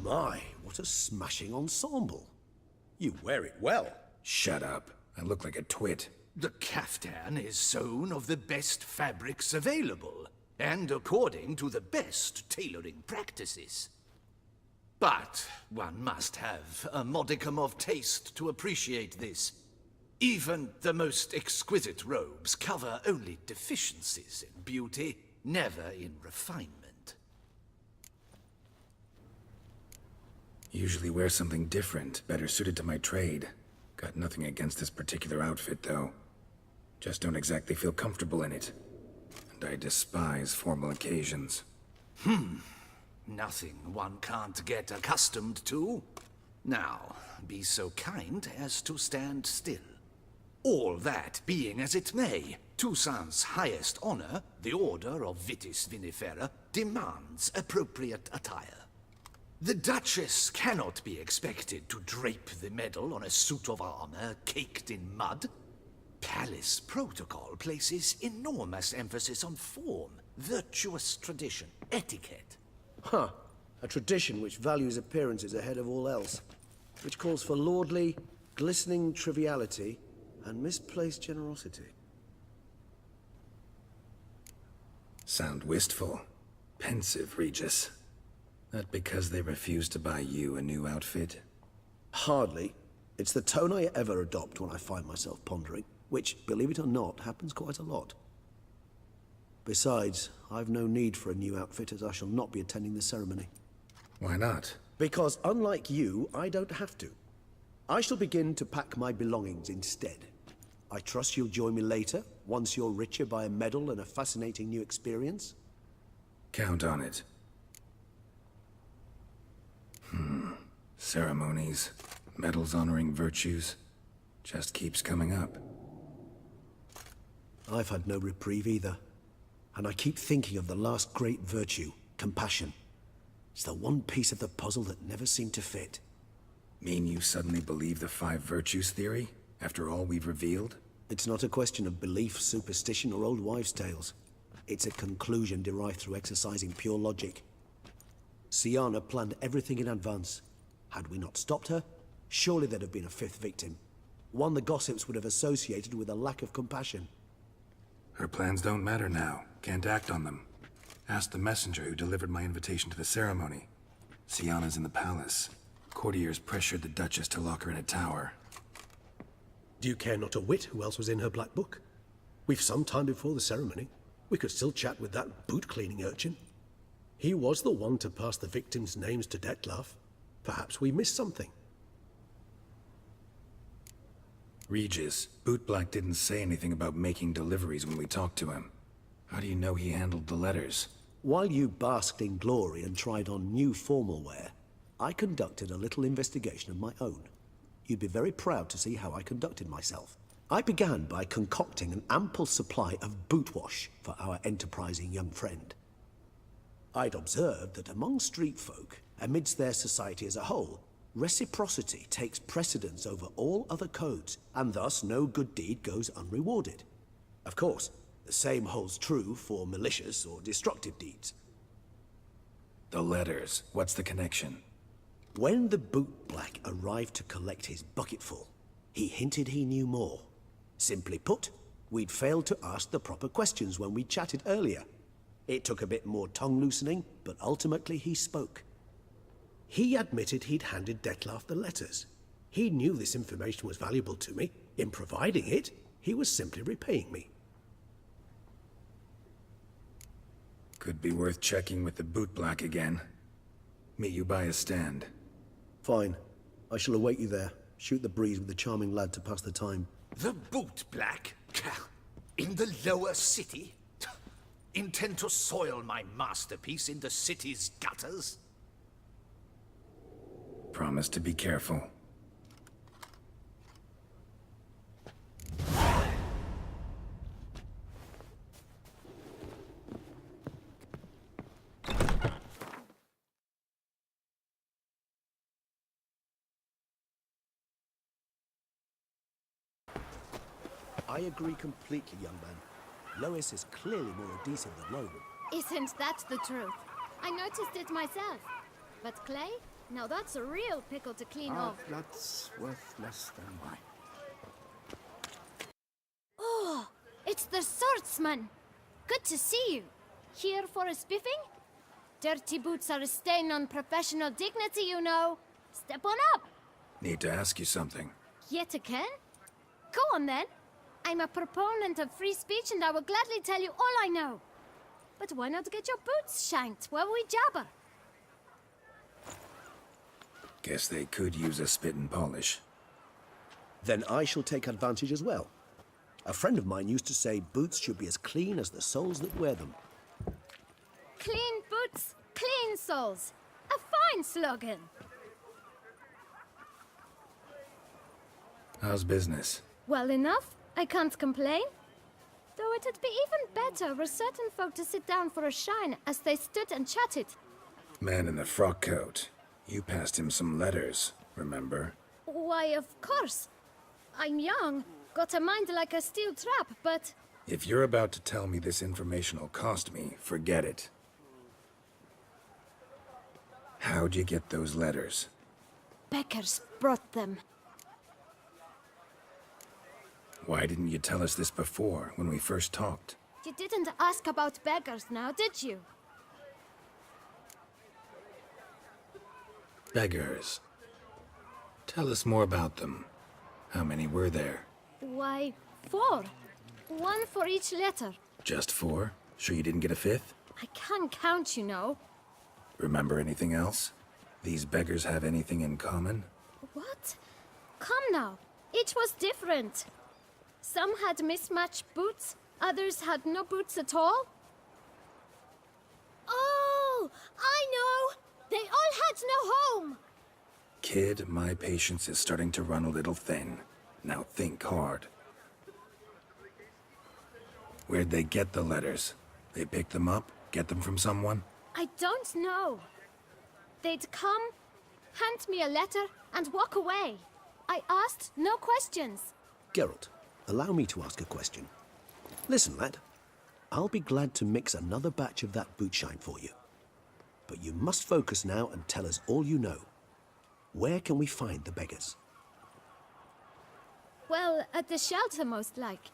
My, what a smashing ensemble. You wear it well. Shut up. I look like a twit. The caftan is sewn of the best fabrics available, and according to the best tailoring practices. But one must have a modicum of taste to appreciate this. Even the most exquisite robes cover only deficiencies in beauty, never in refinement. Usually wear something different, better suited to my trade. Got nothing against this particular outfit, though. Just don't exactly feel comfortable in it. And I despise formal occasions. Nothing one can't get accustomed to. Now, be so kind as to stand still. All that being as it may, Toussaint's highest honor, the Order of Vitis Vinifera, demands appropriate attire. The Duchess cannot be expected to drape the medal on a suit of armor caked in mud. Palace protocol places enormous emphasis on form, virtuous tradition, etiquette. Huh. A tradition which values appearances ahead of all else. Which calls for lordly, glistening triviality and misplaced generosity. Sound wistful. Pensive, Regis. That because they refuse to buy you a new outfit? Hardly. It's the tone I ever adopt when I find myself pondering, which, believe it or not, happens quite a lot. Besides, I've no need for a new outfit as I shall not be attending the ceremony. Why not? Because unlike you, I don't have to. I shall begin to pack my belongings instead. I trust you'll join me later, once you're richer by a medal and a fascinating new experience? Count on it. Ceremonies, medals honoring virtues, just keeps coming up. I've had no reprieve either. And I keep thinking of the last great virtue, compassion. It's the one piece of the puzzle that never seemed to fit. Mean you suddenly believe the 5 virtues theory, after all we've revealed? It's not a question of belief, superstition, or old wives' tales. It's a conclusion derived through exercising pure logic. Sienna planned everything in advance. Had we not stopped her, surely there'd have been a 5th victim. One the gossips would have associated with a lack of compassion. Her plans don't matter now. Can't act on them. Ask the messenger who delivered my invitation to the ceremony. Sienna's in the palace. Courtiers pressured the Duchess to lock her in a tower. Do you care not a whit who else was in her black book? We've some time before the ceremony. We could still chat with that boot-cleaning urchin. He was the one to pass the victims' names to Dettlaff. Perhaps we missed something. Regis, Bootblack didn't say anything about making deliveries when we talked to him. How do you know he handled the letters? While you basked in glory and tried on new formal wear, I conducted a little investigation of my own. You'd be very proud to see how I conducted myself. I began by concocting an ample supply of boot wash for our enterprising young friend. I'd observed that among street folk, amidst their society as a whole, reciprocity takes precedence over all other codes, and thus no good deed goes unrewarded. Of course, the same holds true for malicious or destructive deeds. The letters, what's the connection? When the bootblack arrived to collect his bucketful, he hinted he knew more. Simply put, we'd failed to ask the proper questions when we chatted earlier. It took a bit more tongue-loosening, but ultimately he spoke. He admitted he'd handed Dettlaff the letters. He knew this information was valuable to me. In providing it, he was simply repaying me. Could be worth checking with the bootblack again. Meet you by a stand. Fine. I shall await you there. Shoot the breeze with the charming lad to pass the time. The bootblack? In the lower city? Intend to soil my masterpiece in the city's gutters? Promise to be careful. I agree completely, young man. Lois is clearly more decent than Logan. Isn't that the truth? I noticed it myself. But Clay? Now that's a real pickle to clean off. That's worth less than mine. Oh, it's the swordsman. Good to see you. Here for a spiffing? Dirty boots are a stain on professional dignity, you know. Step on up. Need to ask you something. Yet again? Go on then. I'm a proponent of free speech and I will gladly tell you all I know. But why not get your boots shanked while we jabber? Guess they could use a spit and polish. Then I shall take advantage as well. A friend of mine used to say boots should be as clean as the soles that wear them. Clean boots, clean soles. A fine slogan. How's business? Well enough. I can't complain. Though it'd be even better were certain folk to sit down for a shine as they stood and chatted. Man in the frock coat. You passed him some letters, remember? Why, of course. I'm young, got a mind like a steel trap, but... If you're about to tell me this information'll cost me, forget it. How'd you get those letters? Beggars brought them. Why didn't you tell us this before, when we first talked? You didn't ask about beggars now, did you? Beggars. Tell us more about them. How many were there? Why, 4. 1 for each letter. Just 4? Sure you didn't get a 5th? I can't count, you know. Remember anything else? These beggars have anything in common? What? Come now. Each was different. Some had mismatched boots, others had no boots at all. Oh, I know! They all had no home! Kid, my patience is starting to run a little thin. Now think hard. Where'd they get the letters? They pick them up? Get them from someone? I don't know. They'd come, hand me a letter, and walk away. I asked no questions. Geralt, allow me to ask a question. Listen, lad. I'll be glad to mix another batch of that boot shine for you. But you must focus now and tell us all you know. Where can we find the beggars? Well, at the shelter, most like.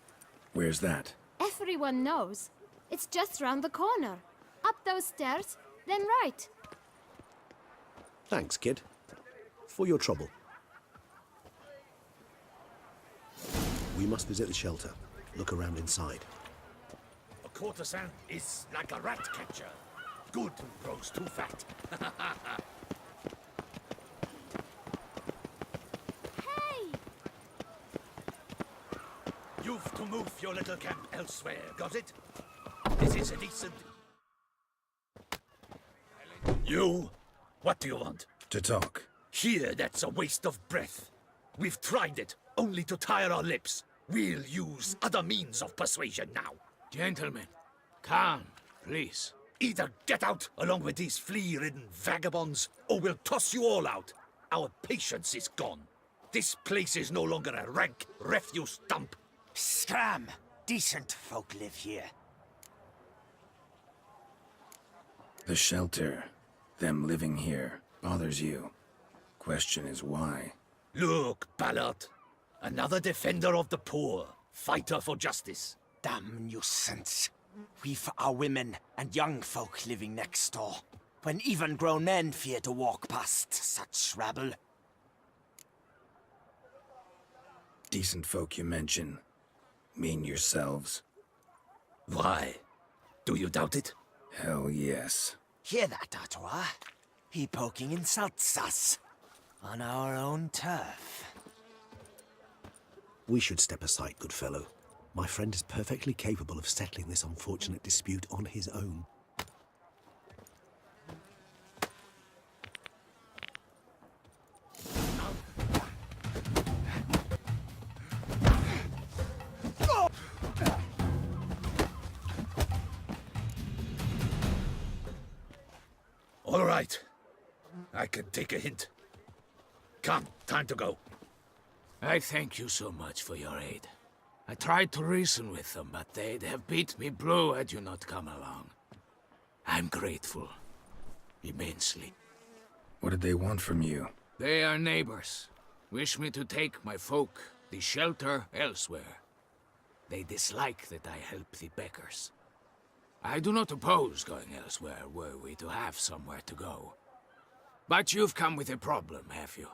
Where's that? Everyone knows. It's just round the corner. Up those stairs, then right. Thanks, kid. For your trouble. We must visit the shelter. Look around inside. A courtesan is like a rat catcher. Good grows too fat. Hey! You've to move your little camp elsewhere, got it? This is a decent... You? What do you want? To talk. Here, that's a waste of breath. We've tried it, only to tire our lips. We'll use other means of persuasion now. Gentlemen, calm, please. Either get out along with these flea-ridden vagabonds, or we'll toss you all out. Our patience is gone. This place is no longer a rank refuse dump. Scram! Decent folk live here. The shelter, them living here, bothers you. Question is why? Look, Ballard. Another defender of the poor. Fighter for justice. Damn nuisance. We've our women and young folk living next door, when even grown men fear to walk past such rabble. Decent folk you mention. Mean yourselves? Why? Do you doubt it? Hell yes. Hear that, Artois? He poking insults us. On our own turf. We should step aside, good fellow. My friend is perfectly capable of settling this unfortunate dispute on his own. All right. I can take a hint. Come, time to go. I thank you so much for your aid. I tried to reason with them, but they'd have beat me blue had you not come along. I'm grateful. Immensely. What did they want from you? They are neighbors. Wish me to take my folk, the shelter, elsewhere. They dislike that I help the beggars. I do not oppose going elsewhere, were we to have somewhere to go. But you've come with a problem, have you?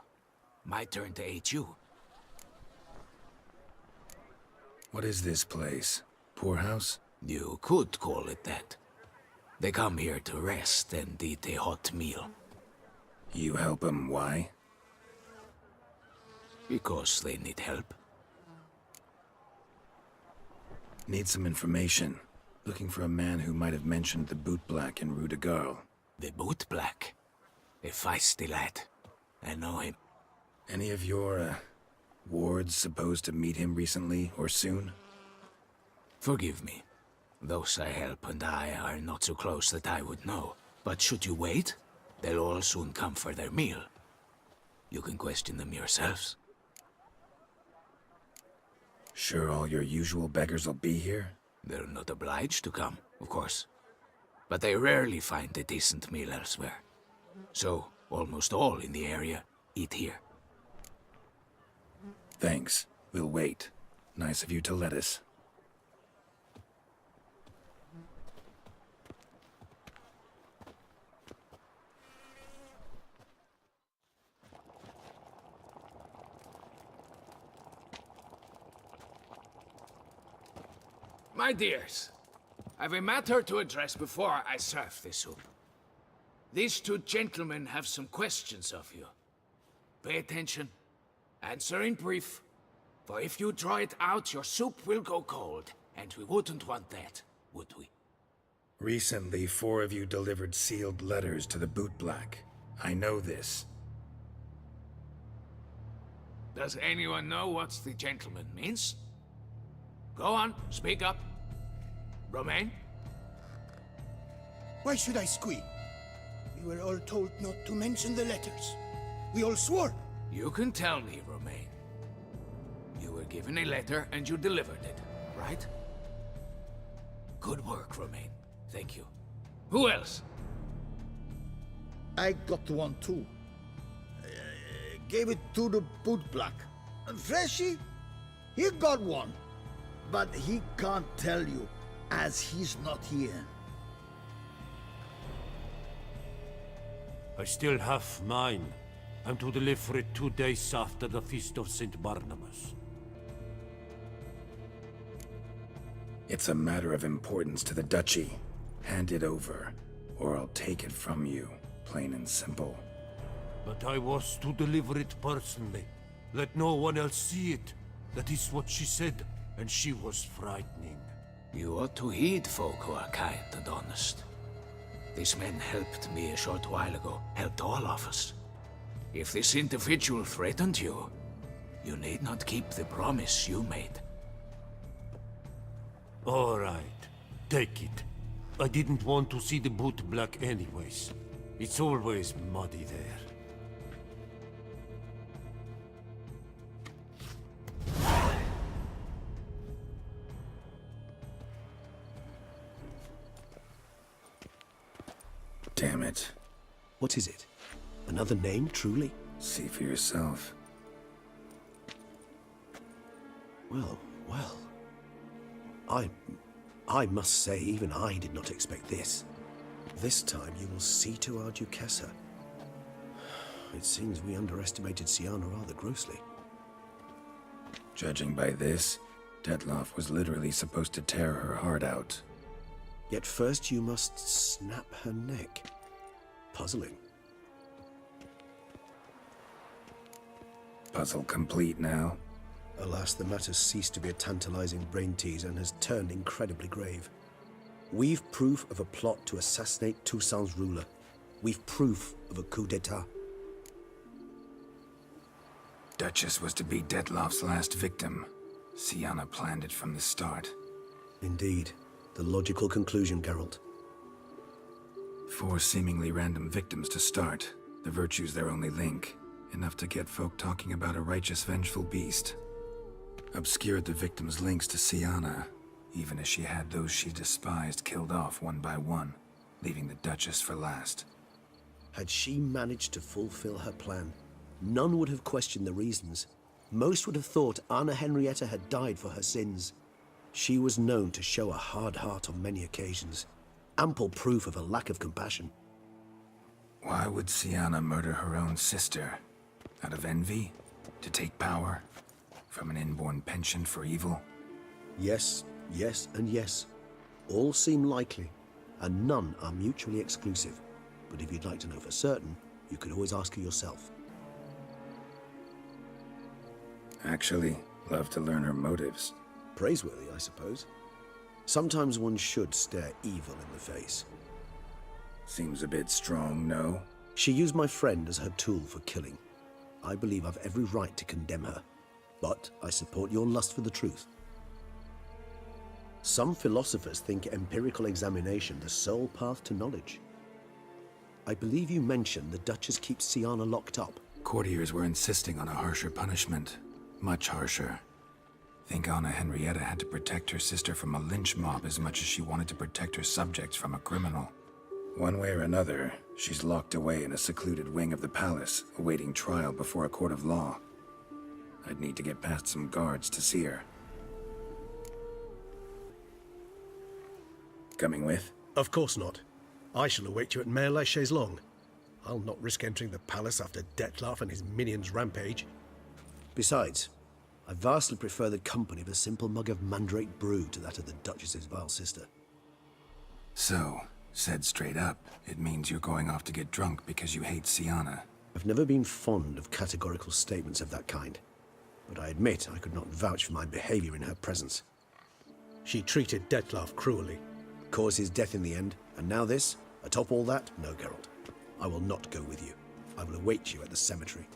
My turn to aid you. What is this place? Poorhouse? You could call it that. They come here to rest and eat a hot meal. You help them, why? Because they need help. Need some information. Looking for a man who might have mentioned the bootblack in Rue de Garl. The bootblack. A feisty lad. I know him. Any of your, wards supposed to meet him recently or soon? Forgive me. Those I help and I are not so close that I would know. But should you wait, they'll all soon come for their meal. You can question them yourselves. Sure all your usual beggars will be here? They're not obliged to come, of course. But they rarely find a decent meal elsewhere. So, almost all in the area eat here. Thanks. We'll wait. Nice of you to let us. My dears, I've a matter to address before I serve the soup. These two gentlemen have some questions of you. Pay attention. Answer in brief. For if you draw it out, your soup will go cold. And we wouldn't want that, would we? Recently, 4 of you delivered sealed letters to the bootblack. I know this. Does anyone know what the gentleman means? Go on, speak up. Romain? Why should I squeal? We were all told not to mention the letters. We all swore. You can tell me, Romain. You were given a letter and you delivered it, right? Good work, Romain. Thank you. Who else? I got one too. Gave it to the bootblack. And Freshy, he got one. But he can't tell you, as he's not here. I still have mine. I'm to deliver it 2 days after the Feast of St. Barnabas. It's a matter of importance to the Duchy. Hand it over, or I'll take it from you, plain and simple. But I was to deliver it personally. Let no one else see it. That is what she said, and she was frightening. You ought to heed folk who are kind and honest. These men helped me a short while ago, helped all of us. If this individual threatened you, you need not keep the promise you made. All right, take it. I didn't want to see the bootblack anyways. It's always muddy there. Damn it. What is it? Another name, truly? See for yourself. Well, well. I must say, even I did not expect this. This time you will see to our Duchessa. It seems we underestimated Sienna rather grossly. Judging by this, Detloff was literally supposed to tear her heart out. Yet first you must snap her neck. Puzzling. Puzzle complete now. Alas, the matter's ceased to be a tantalizing brain tease and has turned incredibly grave. We've proof of a plot to assassinate Toussaint's ruler. We've proof of a coup d'etat. Duchess was to be Detloff's last victim. Sienna planned it from the start. Indeed. The logical conclusion, Geralt. 4 seemingly random victims to start. The virtue's their only link. Enough to get folk talking about a righteous, vengeful beast. Obscured the victims' links to Sienna, even as she had those she despised killed off one by one, leaving the Duchess for last. Had she managed to fulfill her plan, none would have questioned the reasons. Most would have thought Anna Henrietta had died for her sins. She was known to show a hard heart on many occasions, ample proof of a lack of compassion. Why would Sienna murder her own sister? Out of envy? To take power? From an inborn penchant for evil? Yes, yes, and yes. All seem likely, and none are mutually exclusive. But if you'd like to know for certain, you could always ask her yourself. Actually, love to learn her motives. Praiseworthy, I suppose. Sometimes one should stare evil in the face. Seems a bit strong, no? She used my friend as her tool for killing. I believe I've every right to condemn her, but I support your lust for the truth. Some philosophers think empirical examination the sole path to knowledge. I believe you mentioned the Duchess keeps Sienna locked up. Courtiers were insisting on a harsher punishment. Much harsher. Think Anna Henrietta had to protect her sister from a lynch mob as much as she wanted to protect her subjects from a criminal. One way or another, she's locked away in a secluded wing of the palace, awaiting trial before a court of law. I'd need to get past some guards to see her. Coming with? Of course not. I shall await you at Mare la Chaise-Longue. I'll not risk entering the palace after Dettlaff and his minions rampage. Besides, I vastly prefer the company of a simple mug of mandrake brew to that of the Duchess's vile sister. So, said straight up, it means you're going off to get drunk because you hate Sienna. I've never been fond of categorical statements of that kind, but I admit I could not vouch for my behavior in her presence. She treated Dettlaff cruelly, caused his death in the end, and now this? Atop all that? No, Geralt. I will not go with you. I will await you at the cemetery.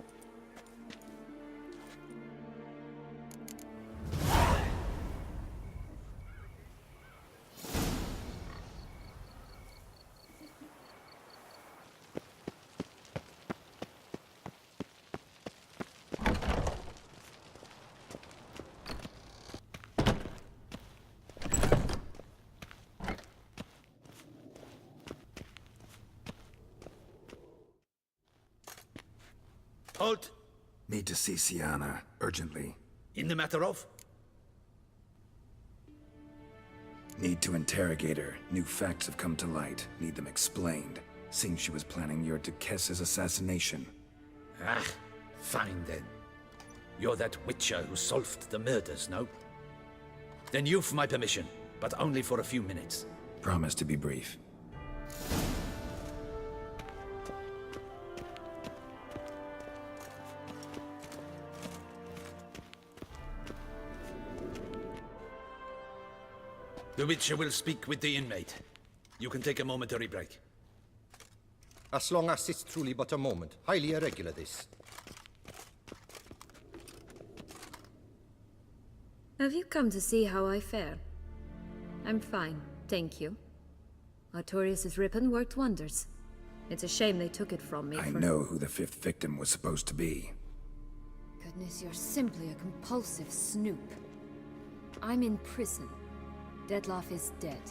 Halt! Need to see Sienna, urgently. In the matter of? Need to interrogate her. New facts have come to light. Need them explained. Seems she was planning your Duchess's assassination. Ah, fine then. You're that witcher who solved the murders, no? Then you've my permission, but only for a few minutes. Promise to be brief. The Witcher will speak with the inmate. You can take a momentary break. As long as it's truly but a moment. Highly irregular, this. Have you come to see how I fare? I'm fine, thank you. Artorius' ribbon worked wonders. It's a shame they took it from me I know who the fifth victim was supposed to be. Goodness, you're simply a compulsive snoop. I'm in prison. Dettlaff is dead.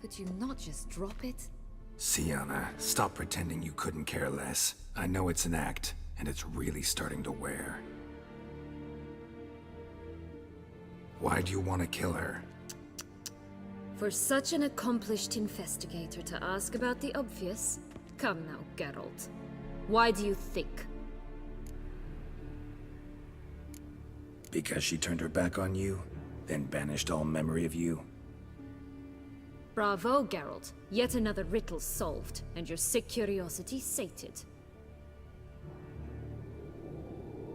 Could you not just drop it? Sienna, stop pretending you couldn't care less. I know it's an act, and it's really starting to wear. Why do you want to kill her? For such an accomplished investigator to ask about the obvious? Come now, Geralt. Why do you think? Because she turned her back on you, then banished all memory of you? Bravo, Geralt. Yet another riddle solved, and your sick curiosity sated.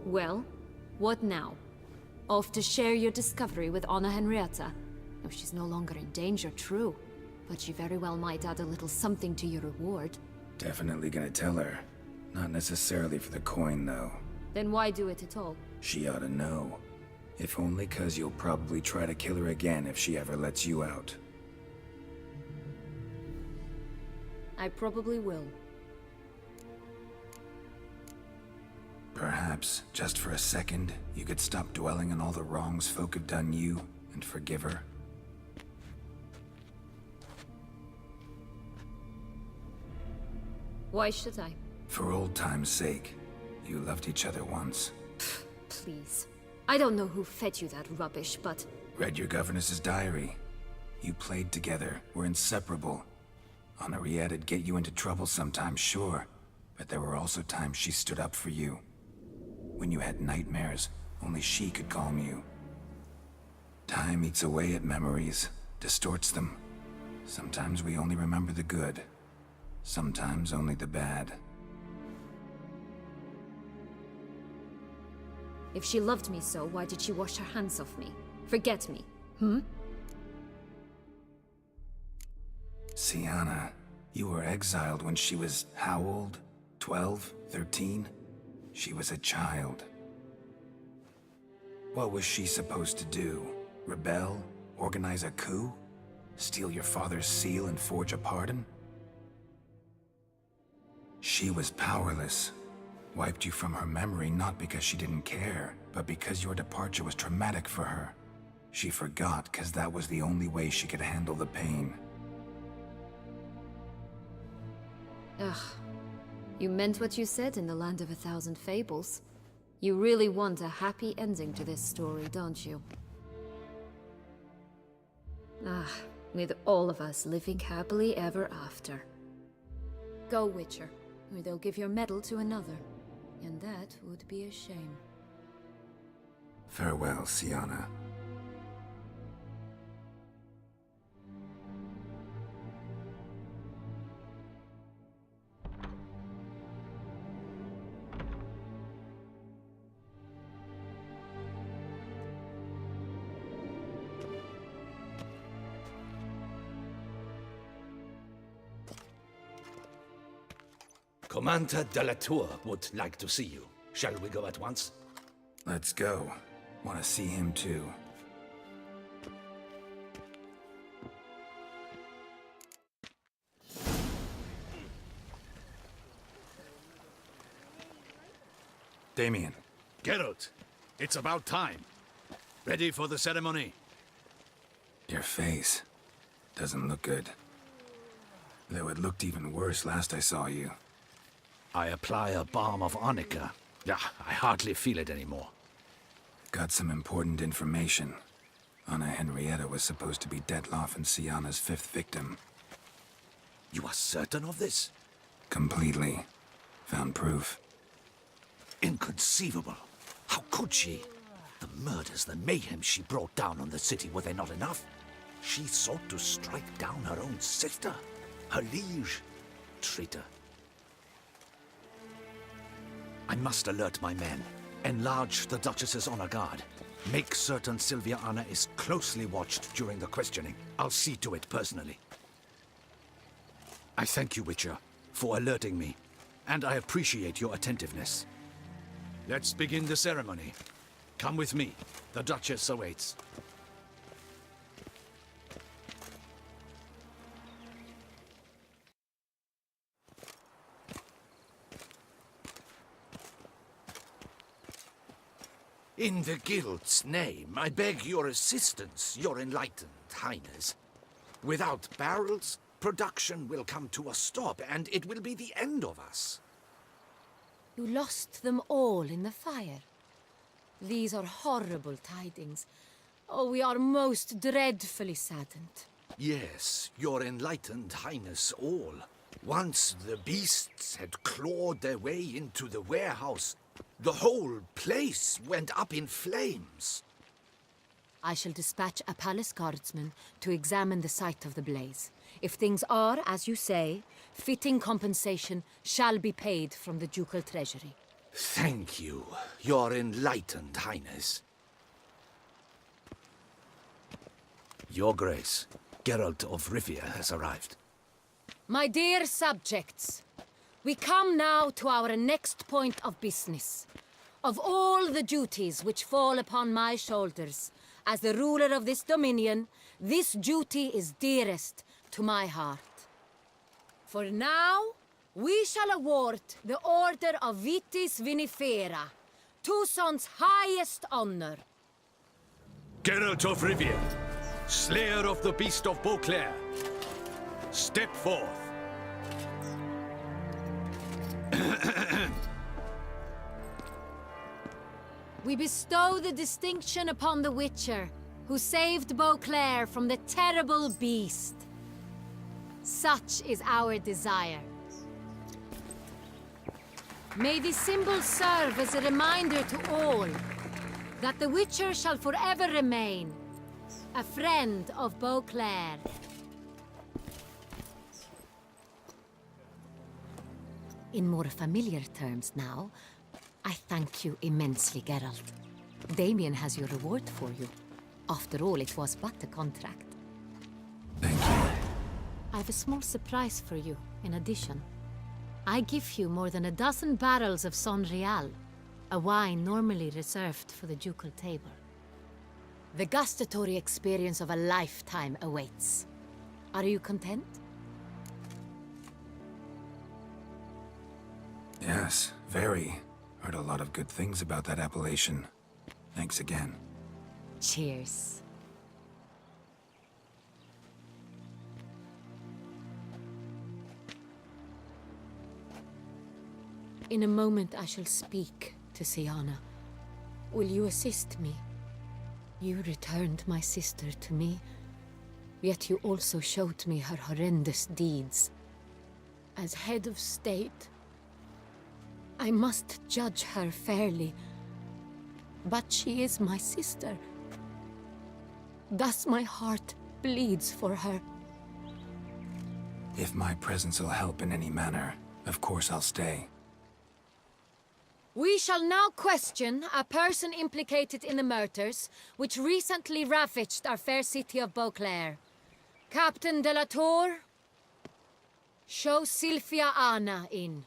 Well, what now? Off to share your discovery with Anna Henrietta? Oh, she's no longer in danger, true. But she very well might add a little something to your reward. Definitely gonna tell her. Not necessarily for the coin, though. Then why do it at all? She ought to know. If only 'cause you'll probably try to kill her again if she ever lets you out. I probably will. Perhaps, just for a second, you could stop dwelling on all the wrongs folk have done you and forgive her. Why should I? For old time's sake. You loved each other once. Please. I don't know who fed you that rubbish, but... Read your governess's diary. You played together, were inseparable. Henriette'd get you into trouble sometimes, sure. But there were also times she stood up for you. When you had nightmares, only she could calm you. Time eats away at memories, distorts them. Sometimes we only remember the good. Sometimes only the bad. If she loved me so, why did she wash her hands off me? Forget me, Sienna, you were exiled when she was how old? 12? 13? She was a child. What was she supposed to do? Rebel? Organize a coup? Steal your father's seal and forge a pardon? She was powerless. Wiped you from her memory not because she didn't care, but because your departure was traumatic for her. She forgot because that was the only way she could handle the pain. Ugh. You meant what you said in the Land of a Thousand Fables. You really want a happy ending to this story, don't you? Ah, with all of us living happily ever after. Go, Witcher, or they'll give your medal to another. And that would be a shame. Farewell, Sienna. Commander de la Tour would like to see you. Shall we go at once? Let's go. Want to see him too. Damien. Geralt, it's about time. Ready for the ceremony? Your face doesn't look good. Though it looked even worse last I saw you. I apply a balm of arnica. Yeah, I hardly feel it anymore. Got some important information. Anna Henrietta was supposed to be Detloff and Sienna's 5th victim. You are certain of this? Completely. Found proof. Inconceivable. How could she? The murders, the mayhem she brought down on the city, were they not enough? She sought to strike down her own sister, her liege. Traitor. I must alert my men. Enlarge the Duchess's honor guard. Make certain Sylvia Anna is closely watched during the questioning. I'll see to it personally. I thank you, Witcher, for alerting me, and I appreciate your attentiveness. Let's begin the ceremony. Come with me. The Duchess awaits. In the Guild's name, I beg your assistance, your enlightened highness. Without barrels, production will come to a stop, and it will be the end of us. You lost them all in the fire. These are horrible tidings. Oh, we are most dreadfully saddened. Yes, your enlightened highness all. Once the beasts had clawed their way into the warehouse, the whole place went up in flames. I shall dispatch a palace guardsman to examine the site of the blaze. If things are, as you say, fitting compensation shall be paid from the ducal treasury. Thank you, your enlightened highness. Your Grace, Geralt of Rivia has arrived. My dear subjects, we come now to our next point of business. Of all the duties which fall upon my shoulders, as the ruler of this dominion, this duty is dearest to my heart. For now, we shall award the Order of Vitis Vinifera, Tucson's highest honor. Geralt of Rivia, slayer of the beast of Beauclair, step forth. We bestow the distinction upon the Witcher, who saved Beauclair from the terrible beast. Such is our desire. May the symbol serve as a reminder to all that the Witcher shall forever remain a friend of Beauclair. In more familiar terms now, I thank you immensely, Geralt. Damien has your reward for you. After all, it was but a contract. Thank you. I have a small surprise for you, in addition. I give you more than a dozen barrels of Sonreal, a wine normally reserved for the ducal table. The gustatory experience of a lifetime awaits. Are you content? Yes, very. Heard a lot of good things about that appellation. Thanks again. Cheers. In a moment I shall speak to Siana. Will you assist me? You returned my sister to me, yet you also showed me her horrendous deeds. As head of state, I must judge her fairly, but she is my sister. Thus my heart bleeds for her. If my presence will help in any manner, of course I'll stay. We shall now question a person implicated in the murders which recently ravaged our fair city of Beauclair. Captain de la Tour, show Sylvia Anna in.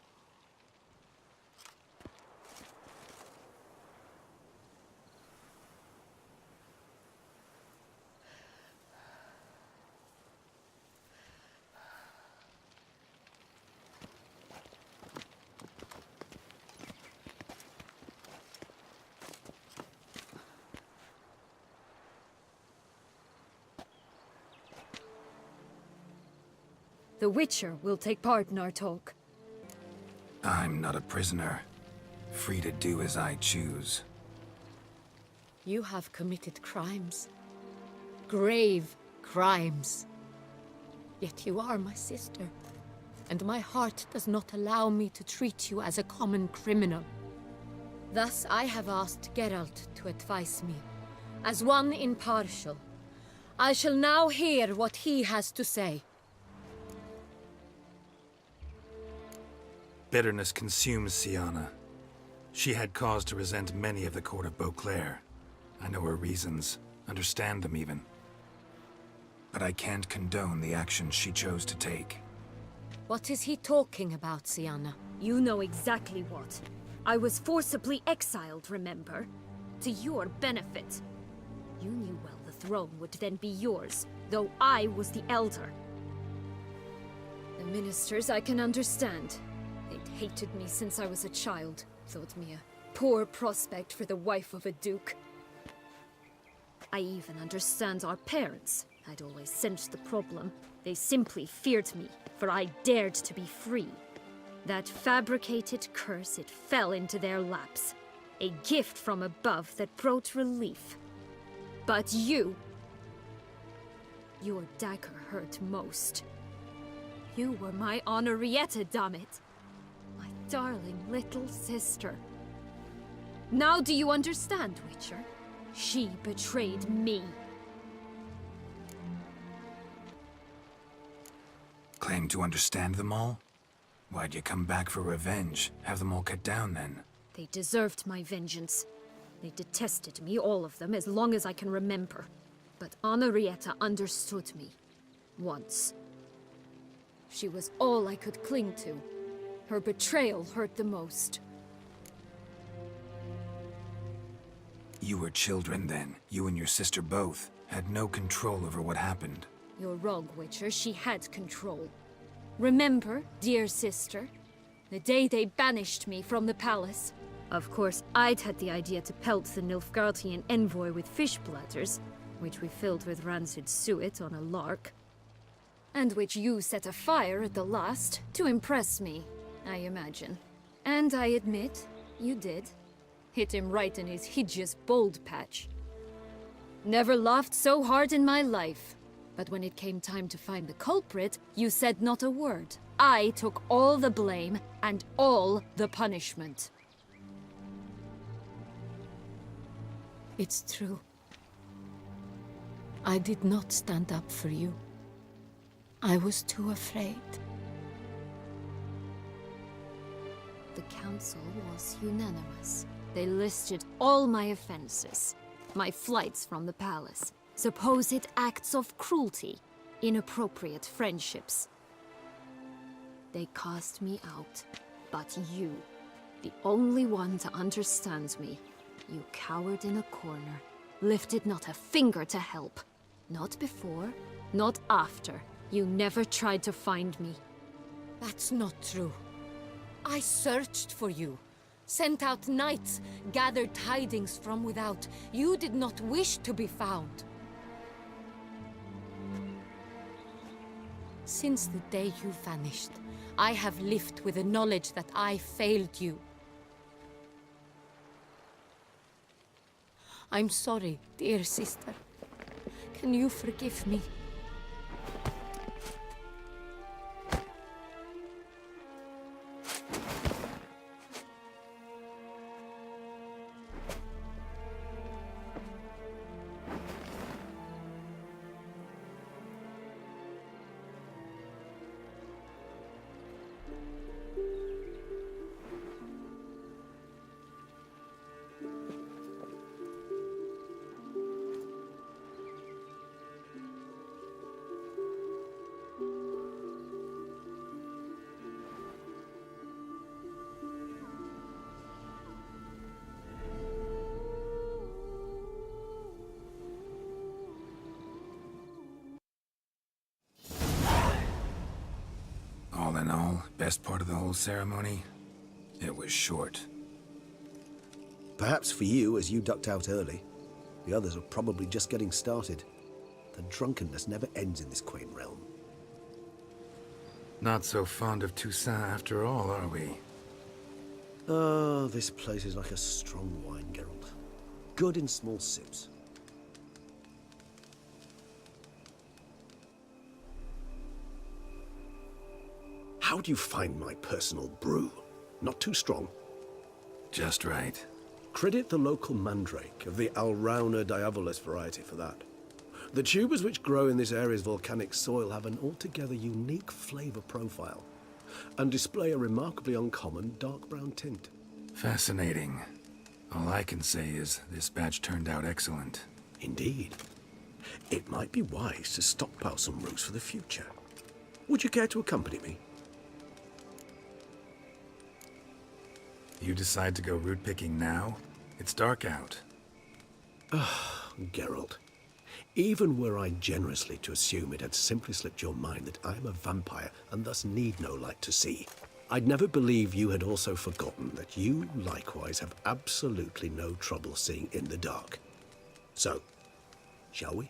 The Witcher will take part in our talk. I'm not a prisoner. Free to do as I choose. You have committed crimes. Grave crimes. Yet you are my sister, and my heart does not allow me to treat you as a common criminal. Thus I have asked Geralt to advise me, as one impartial. I shall now hear what he has to say. Bitterness consumes Siana. She had cause to resent many of the court of Beauclair. I know her reasons, understand them even. But I can't condone the actions she chose to take. What is he talking about, Siana? You know exactly what. I was forcibly exiled, remember? To your benefit. You knew well the throne would then be yours, though I was the elder. The ministers I can understand. They'd hated me since I was a child, thought me a poor prospect for the wife of a duke. I even understand our parents. I'd always sensed the problem. They simply feared me, for I dared to be free. That fabricated curse, it fell into their laps. A gift from above that brought relief. But you... Your dagger hurt most. You were my Henrietta, damn it. My darling little sister. Now do you understand, Witcher? She betrayed me. Claim to understand them all? Why'd you come back for revenge? Have them all cut down then? They deserved my vengeance. They detested me, all of them, as long as I can remember. But Henrietta understood me. Once. She was all I could cling to. Her betrayal hurt the most. You were children then. You and your sister both had no control over what happened. You're wrong, Witcher. She had control. Remember, dear sister? The day they banished me from the palace. Of course, I'd had the idea to pelt the Nilfgaardian envoy with fish bladders, which we filled with rancid suet on a lark. And which you set afire at the last, to impress me, I imagine. And I admit, you did. Hit him right in his hideous bald patch. Never laughed so hard in my life. But when it came time to find the culprit, you said not a word. I took all the blame and all the punishment. It's true. I did not stand up for you. I was too afraid. The council was unanimous. They listed all my offenses. My flights from the palace, supposed acts of cruelty, inappropriate friendships. They cast me out, but you, the only one to understand me, you cowered in a corner, lifted not a finger to help. Not before, not after. You never tried to find me. That's not true. I searched for you. Sent out knights, gathered tidings from without. You did not wish to be found. Since the day you vanished, I have lived with the knowledge that I failed you. I'm sorry, dear sister. Can you forgive me? All in all, best part of the whole ceremony? It was short. Perhaps for you, as you ducked out early. The others are probably just getting started. The drunkenness never ends in this quaint realm. Not so fond of Toussaint after all, are we? Oh, this place is like a strong wine, Geralt. Good in small sips. How do you find my personal brew? Not too strong? Just right. Credit the local mandrake of the Alrauna diabolus variety for that. The tubers which grow in this area's volcanic soil have an altogether unique flavor profile and display a remarkably uncommon dark brown tint. Fascinating. All I can say is this batch turned out excellent. Indeed. It might be wise to stockpile some roots for the future. Would you care to accompany me? You decide to go root picking now? It's dark out. Geralt, even were I generously to assume it had simply slipped your mind that I am a vampire and thus need no light to see, I'd never believe you had also forgotten that you likewise have absolutely no trouble seeing in the dark. So, shall we?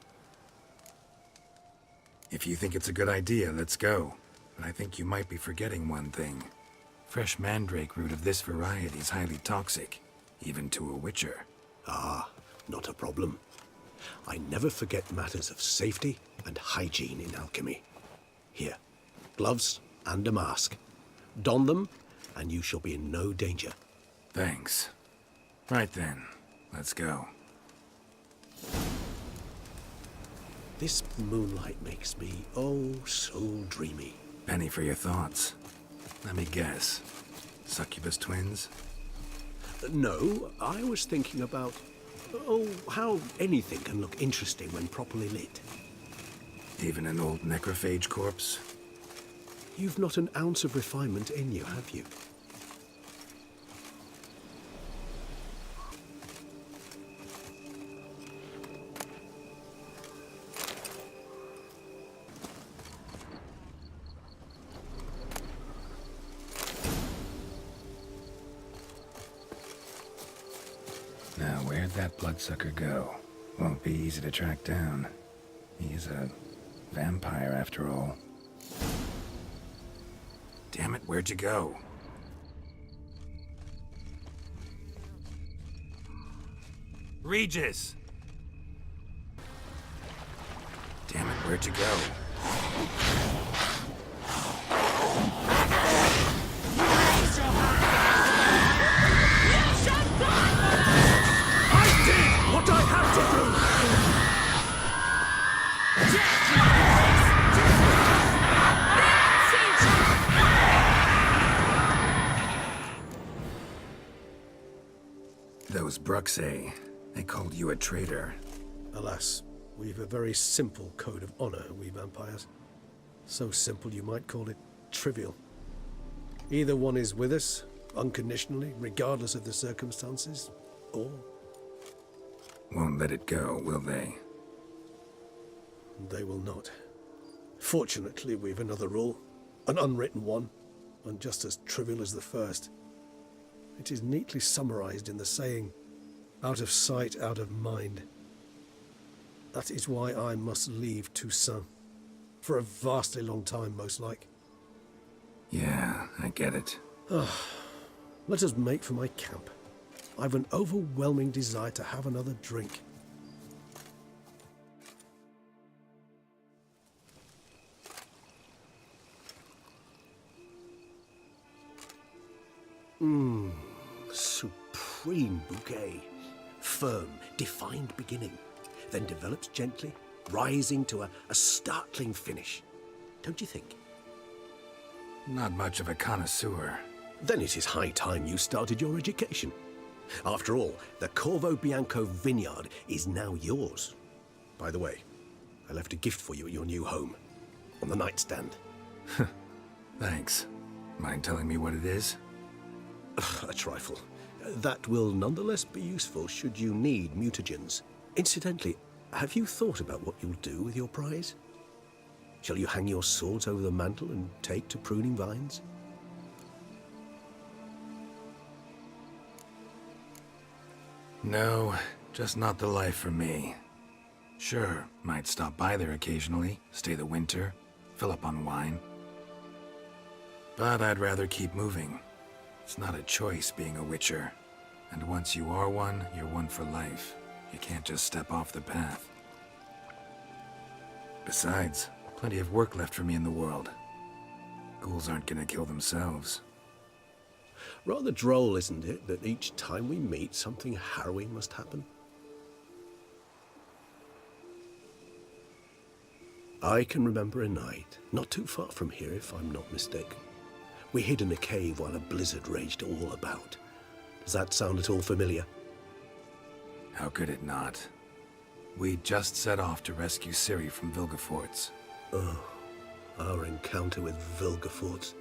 If you think it's a good idea, let's go. But I think you might be forgetting one thing. Fresh mandrake root of this variety is highly toxic, even to a witcher. Ah, not a problem. I never forget matters of safety and hygiene in alchemy. Here, gloves and a mask. Don them, and you shall be in no danger. Thanks. Right then, let's go. This moonlight makes me, oh, so dreamy. Penny for your thoughts. Let me guess. Succubus twins? No, I was thinking about, oh, how anything can look interesting when properly lit. Even an old necrophage corpse? You've not an ounce of refinement in you, have you? Now, where'd that bloodsucker go? Won't be easy to track down. He's a vampire, after all. Damn it, where'd you go? Regis! Damn it, where'd you go? I did what I had to do! Those Bruxay, they called you a traitor. Alas, we've a very simple code of honor, we vampires. So simple you might call it trivial. Either one is with us, unconditionally, regardless of the circumstances, or... Won't let it go, will they? they will not. Fortunately, we've another rule, an unwritten one, and just as trivial as the first. It is neatly summarized in the saying, out of sight, out of mind. That is why I must leave Toussaint. For a vastly long time, most like. Yeah, I get it. Let us make for my camp. I've an overwhelming desire to have another drink. Supreme bouquet. Firm, defined beginning, then develops gently, rising to a startling finish. Don't you think? Not much of a connoisseur. Then it is high time you started your education. After all, the Corvo Bianco vineyard is now yours. By the way, I left a gift for you at your new home. On the nightstand. Thanks. Mind telling me what it is? A trifle. That will nonetheless be useful should you need mutagens. Incidentally, have you thought about what you'll do with your prize? Shall you hang your swords over the mantle and take to pruning vines? No, just not the life for me. Sure, might stop by there occasionally, stay the winter, fill up on wine. But I'd rather keep moving. It's not a choice being a witcher. And once you are one, you're one for life. You can't just step off the path. Besides, plenty of work left for me in the world. Ghouls aren't gonna kill themselves. Rather droll, isn't it, that each time we meet, something harrowing must happen? I can remember a night, not too far from here if I'm not mistaken. We hid in a cave while a blizzard raged all about. Does that sound at all familiar? How could it not? We just set off to rescue Ciri from Vilgefortz. Oh, our encounter with Vilgefortz.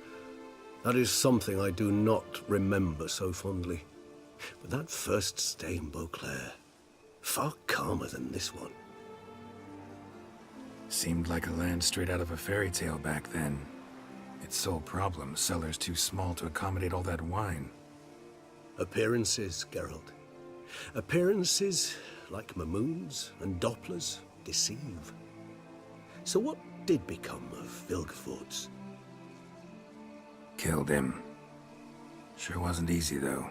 That is something I do not remember so fondly. But that first stay in Beauclair, far calmer than this one. Seemed like a land straight out of a fairy tale back then. Its sole problem, cellars too small to accommodate all that wine. Appearances, Geralt. Appearances, like Mamoons and Dopplers, deceive. So what did become of Vilgefortz? Killed him. Sure wasn't easy, though.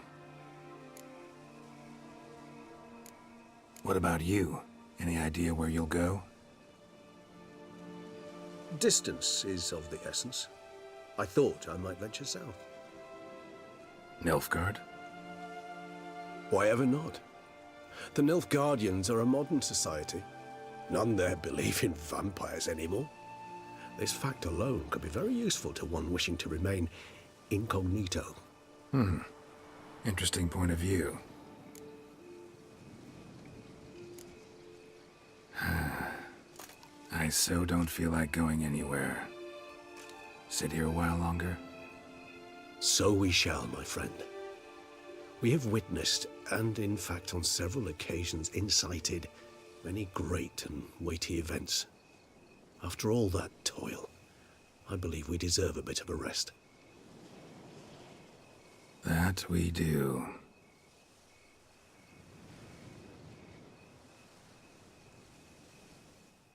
What about you? Any idea where you'll go? Distance is of the essence. I thought I might venture south. Nilfgaard? Why ever not? The Nilfgaardians are a modern society. None there believe in vampires anymore. This fact alone could be very useful to one wishing to remain incognito. Interesting point of view. I so don't feel like going anywhere. Sit here a while longer? So we shall, my friend. We have witnessed, and in fact on several occasions incited, many great and weighty events. After all that toil, I believe we deserve a bit of a rest. That we do.